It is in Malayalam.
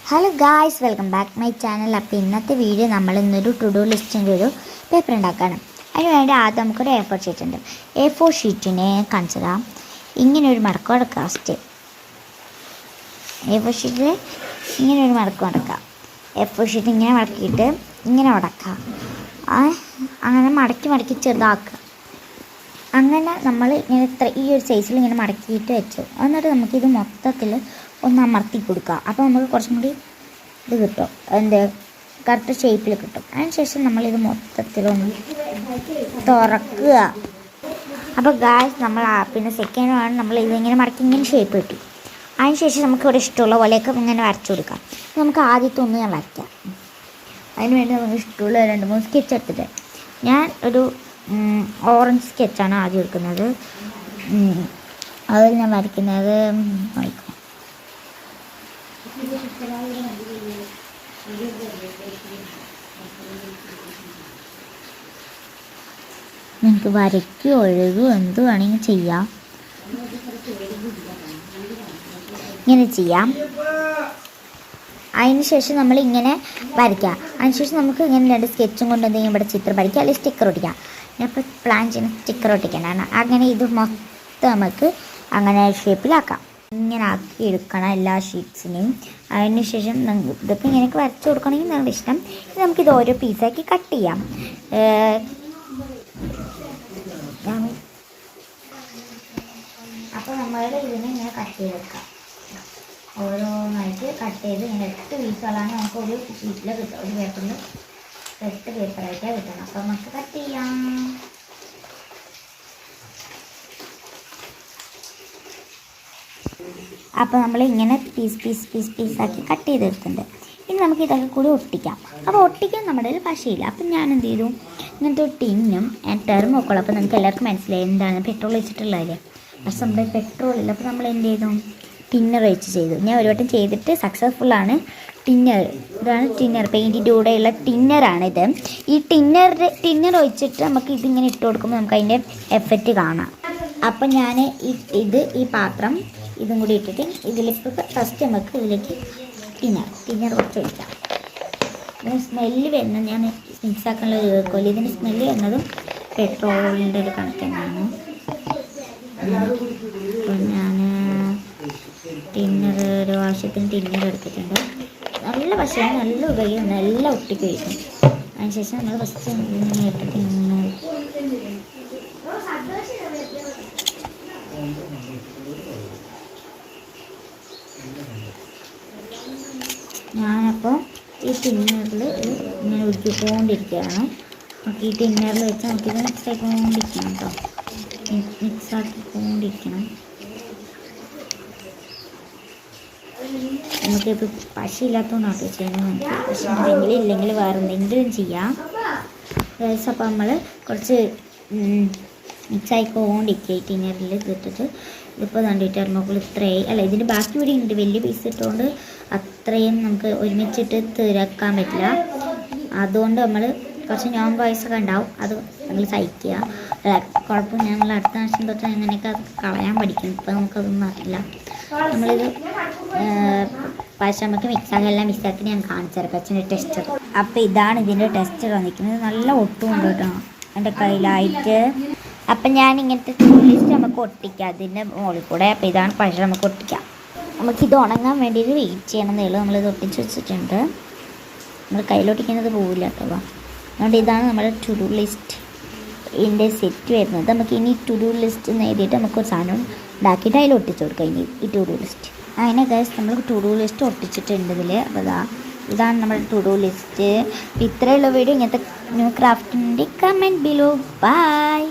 Hello guys, welcome back my channel. അപ്പോൾ ഇന്നത്തെ വീഡിയോ നമ്മൾ ഇന്നൊരു ടു ഡു ലിസ്റ്റിൻ്റെ ഒരു പേപ്പർ ഉണ്ടാക്കാനും അതിന് വേണ്ടി ആദ്യം നമുക്കൊരു A4 ഷീറ്റ് ഉണ്ട്. A4 ഷീറ്റിനെ കാണിച്ചതാം ഇങ്ങനെ ഒരു മടക്കം എടുക്കുക. ഫസ്റ്റ് A4 ഷീറ്റിൽ ഇങ്ങനെ ഒരു മടക്കം എടുക്കുക. A4 ഷീറ്റ് ഇങ്ങനെ മടക്കിയിട്ട് ഇങ്ങനെ മടക്കുക. അങ്ങനെ മടക്കി ചെറുതാക്കുക. അങ്ങനെ നമ്മൾ ഇങ്ങനെ ഈ ഒരു സൈസിൽ ഇങ്ങനെ മടക്കിയിട്ട് വെച്ചു. എന്നിട്ട് നമുക്കിത് മൊത്തത്തിൽ ഒന്ന് അമർത്തി കൊടുക്കുക. അപ്പോൾ നമുക്ക് കുറച്ചും കൂടി ഇത് കിട്ടും, കറക്റ്റ് ഷേപ്പിൽ കിട്ടും. അതിനുശേഷം നമ്മളിത് മൊത്തത്തിലൊന്ന് തുറക്കുക. അപ്പോൾ ഗായ്സ് നമ്മൾ പിന്നെ സെക്കൻഡ് ആണ് നമ്മൾ ഇതിങ്ങനെ മടക്കി ഇങ്ങനെ ഷേപ്പ് കിട്ടും. അതിനുശേഷം നമുക്ക് ഇവിടെ ഇഷ്ടമുള്ള പോലെയൊക്കെ ഇങ്ങനെ വരച്ചു കൊടുക്കാം. നമുക്ക് ആദ്യത്തെ ഒന്ന് ഞാൻ വരയ്ക്കാം. അതിന് വേണ്ടി നമുക്ക് ഇഷ്ടമുള്ള 2-3 സ്കെച്ച് എടുത്തിട്ട് ഞാൻ ഒരു ഓറഞ്ച് സ്കെച്ചാണ് ആദ്യം എടുക്കുന്നത്. അതിൽ ഞാൻ വരയ്ക്കുന്നത് നിങ്ങൾക്ക് വരയ്ക്കുകയോ എഴുതുകയോ എന്ത് വേണമെങ്കിൽ ചെയ്യാം. ഇങ്ങനെ ചെയ്യാം. അതിനുശേഷം നമ്മൾ ഇങ്ങനെ വരയ്ക്കാം. അതിനുശേഷം നമുക്ക് ഇങ്ങനെ 2 സ്കെച്ചും കൊണ്ട് എന്തെങ്കിലും ഇവിടെ ചിത്രം വരയ്ക്കുക, അല്ലെങ്കിൽ സ്റ്റിക്കർ ഒട്ടിക്കാം. ഞാൻ ഇപ്പോൾ പ്ലാൻ ചെയ്യുന്ന സ്റ്റിക്കർ ഒട്ടിക്കാനാണ്. അങ്ങനെ ഇത് മൊത്തം നമുക്ക് അങ്ങനെ ഷേപ്പിലാക്കാം. ഇങ്ങനെ ആക്കി എടുക്കണം എല്ലാ ഷീറ്റ്സിനെയും. അതിനുശേഷം ഇതൊക്കെ ഇങ്ങനെയൊക്കെ വരച്ച് കൊടുക്കണമെങ്കിൽ നിങ്ങളുടെ ഇഷ്ടം. നമുക്കിത് ഓരോ പീസാക്കി കട്ട് ചെയ്യാം. അപ്പോൾ നമ്മളുടെ ഇതിനെ ഇങ്ങനെ കട്ട് ചെയ്ത് വെക്കാം. ഓരോന്നായിട്ട് കട്ട് ചെയ്ത് ഇങ്ങനെ 8 പീസുകളാണ് നമുക്ക് ഒരു ഷീറ്റിൽ കിട്ടുക. ഒരു പേപ്പറിൽ 8 പേപ്പറായിട്ടാണ് കിട്ടണം. അപ്പോൾ നമുക്ക് കട്ട് ചെയ്യാം. അപ്പോൾ നമ്മൾ ഇങ്ങനെ പീസാക്കി കട്ട് ചെയ്തെടുക്കുന്നുണ്ട്. ഇനി നമുക്ക് ഇതൊക്കെ കൂടി ഒട്ടിക്കാം. അപ്പോൾ ഒട്ടിക്കാൻ നമ്മുടെ കയ്യിൽ പശയില്ല. അപ്പം ഞാൻ എന്ത് ചെയ്തു, ഇങ്ങനത്തെ ഒരു ടിന്നും ടെർമോക്കോളും. അപ്പോൾ നമുക്ക് എല്ലാവർക്കും മനസ്സിലായി എന്താണ് പെട്രോൾ വെച്ചിട്ടുള്ളതല്ലേ. പക്ഷെ നമ്മുടെ പെട്രോൾ ഇല്ല. അപ്പോൾ നമ്മൾ എന്ത് ചെയ്തു, ടിന്നർ വെച്ച് ചെയ്തു. ഞാൻ ഒരു വട്ടം ചെയ്തിട്ട് സക്സസ്ഫുള്ളാണ്. ടിന്നർ, ഇതാണ് ടിന്നർ, പെയിൻറ്റിൻ്റെ കൂടെയുള്ള ടിന്നറാണിത്. ഈ ടിന്നർ വെച്ചിട്ട് നമുക്ക് ഇതിങ്ങനെ ഇട്ട് കൊടുക്കുമ്പോൾ നമുക്ക് അതിൻ്റെ എഫക്റ്റ് കാണാം. അപ്പം ഞാൻ ഈ പാത്രം ഇതും കൂടി ഇട്ടിട്ട് ഇതിലേക്ക് ഫസ്റ്റ് നമുക്ക് ഇതിലേക്ക് ടിന്നർ കുറച്ച് ഒഴിക്കാം. ഇതിന് സ്മെല്ല് വരുന്നത് ഞാൻ മിക്സാക്കാനുള്ള ഒരു കേൾക്കുമല്ലോ. ഇതിന് സ്മെല്ല് വരുന്നതും പെട്രോളിൻ്റെ ഒരു കണക്കാണ്. അപ്പം ഞാൻ ഒരു ആവശ്യത്തിന് ടിന്നർ എടുത്തിട്ടുണ്ട്. നല്ല പക്ഷേ നല്ല ഉപയോഗം, നല്ല ഒട്ടിക്കഴിക്കും. അതിനുശേഷം നമ്മൾ ഫസ്റ്റ് ഇങ്ങനെ ഇട്ടിട്ട് ഞാനപ്പോൾ ഈ ടിന്നറിൽ ഇങ്ങനെ ഉരുക്കിക്കൊണ്ടിരിക്കുകയാണ്. നമുക്ക് ഈ ടിന്നറിൽ വെച്ച് നമുക്കിത് മിക്സാക്കിക്കൊണ്ടിരിക്കണം കേട്ടോ. മിക്സാക്കിക്കൊണ്ടിരിക്കണം. നമുക്കിപ്പോൾ പശയില്ലാത്തതുകൊണ്ടാണ് ചെയ്യുന്നത്. നമുക്ക് പശ ഉണ്ടെങ്കിൽ ഇല്ലെങ്കിൽ വേറെ എന്തെങ്കിലും ചെയ്യാം. അപ്പോൾ നമ്മൾ കുറച്ച് മിക്സായിക്കൊണ്ടിരിക്കുക ഈ ടിന്നറിൽ ഇട്ടിട്ട്. ഇതിപ്പോൾ കണ്ടിട്ട് ടെർമോക്കോൾ ഇത്രയും അല്ല, ഇതിൻ്റെ ബാക്കി ഇവിടെ ഉണ്ട്. വലിയ പീസ് ഇട്ടുകൊണ്ട് അത്രയും നമുക്ക് ഒരുമിച്ചിട്ട് തിരക്കാൻ പറ്റില്ല. അതുകൊണ്ട് നമ്മൾ കുറച്ച് നോൺ വോയിസൊക്കെ ഉണ്ടാവും. അത് നിങ്ങൾ സഹിക്കുക. കുഴപ്പം ഞങ്ങൾ അടുത്ത വർഷം തൊട്ട് എങ്ങനെയൊക്കെ കളയാൻ പഠിക്കും. ഇപ്പോൾ നമുക്കതൊന്നും അറിയില്ല. നമ്മളിത് പക്ഷേ നമുക്ക് എല്ലാം മിക്സാക്കി ഞാൻ കാണിച്ചു തരാം. അച്ഛൻ്റെ ടെസ്റ്റർ. അപ്പോൾ ഇതാണ് ഇതിൻ്റെ ടെസ്റ്റർ വന്നിരിക്കുന്നത്. നല്ല ഒട്ടുമുണ്ട് കേട്ടോ എൻ്റെ കയ്യിലായിട്ട്. അപ്പം ഞാൻ ഇങ്ങനത്തെ ലിസ്റ്റ് നമുക്ക് ഒട്ടിക്കാം അതിൻ്റെ മുകളിൽ കൂടെ. അപ്പോൾ ഇതാണ് പഴം, നമുക്ക് ഒട്ടിക്കാം. നമുക്കിത് ഉണങ്ങാൻ വേണ്ടിയിട്ട് വെയിറ്റ് ചെയ്യണമെന്നേ ഉള്ളൂ. നമ്മളിത് ഒട്ടിച്ച് വെച്ചിട്ടുണ്ട്. നമ്മൾ കയ്യിലൊട്ടിക്കുന്നത് പോവില്ല കേട്ടോ. അതുകൊണ്ട് ഇതാണ് നമ്മുടെ ടു ഡു ലിസ്റ്റ് ഇതിൻ്റെ സെറ്റ് വരുന്നത്. നമുക്ക് ഇനി ടു ഡു ലിസ്റ്റ് എന്ന് എഴുതിയിട്ട് നമുക്കൊരു സാധനം ഉണ്ടാക്കിയിട്ട് അതിൽ ഒട്ടിച്ച് കൊടുക്കാം. ഇനി ഈ ടു ഡു ലിസ്റ്റ് അങ്ങനെ ഗൈസ് നമ്മൾ ടു ഡു ലിസ്റ്റ് ഒട്ടിച്ചിട്ടുണ്ട് ഇതിൽ. അപ്പോൾ ഇതാണ് നമ്മുടെ ടു ഡു ലിസ്റ്റ്. ഇത്രയുള്ള വീഡിയോ ഇങ്ങനത്തെ ന്യൂ ക്രാഫ്റ്റിൻ്റെ കമൻറ്റ് ബിലോ. ബൈ.